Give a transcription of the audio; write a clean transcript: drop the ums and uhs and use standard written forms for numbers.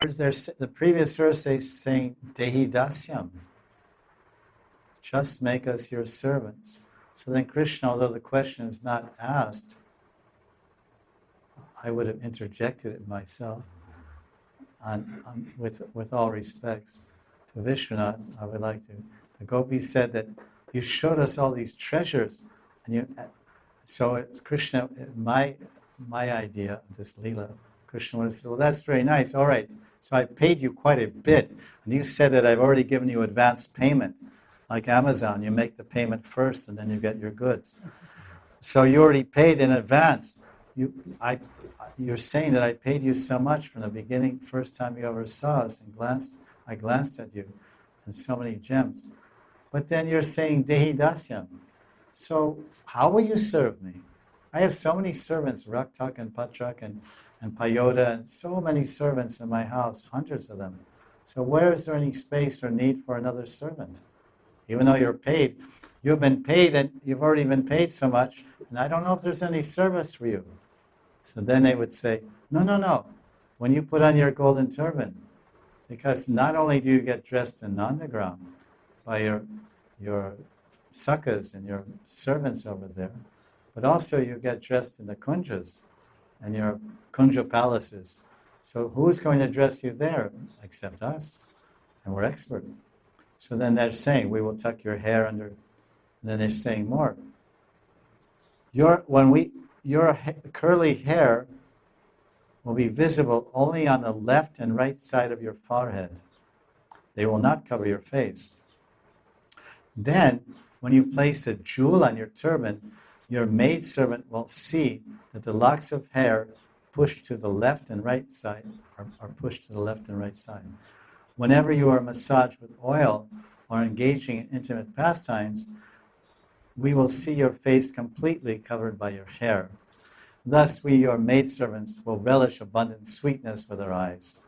The previous verse is saying, Dehi Dasyam, just make us your servants. So then Krishna, although the question is not asked, I would have interjected it myself. With all respects to Vishwanath, I would like to. The gopis said that you showed us all these treasures, and so it's Krishna. My idea of this lila, Krishna would have said, "Well, that's very nice. All right, so I paid you quite a bit, and you said that I've already given you advance payment, like Amazon. You make the payment first, and then you get your goods. So you already paid in advance. You're saying that I paid you so much from the beginning, first time you ever saw us, and I glanced at you, and so many gems. But then you're saying Dehi Dasyam. So how will you serve me? I have so many servants, Raktak and Patrak and Payoda, and so many servants in my house, hundreds of them. So where is there any space or need for another servant? Even though you're paid, you've been paid and you've already been paid so much, and I don't know if there's any service for you. So then they would say, no. When you put on your golden turban, because not only do you get dressed in Nandagram by your sakas and your servants over there, but also you get dressed in the kunjas and your kunja palaces. So who's going to dress you there except us? And we're expert. So then they're saying, we will tuck your hair under. And then they're saying more. Your curly hair will be visible only on the left and right side of your forehead. They will not cover your face. Then, when you place a jewel on your turban, your maidservant will see that the locks of hair pushed to the left and right side are pushed to the left and right side. Whenever you are massaged with oil or engaging in intimate pastimes, we will see your face completely covered by your hair. Thus we, your maidservants, will relish abundant sweetness with our eyes.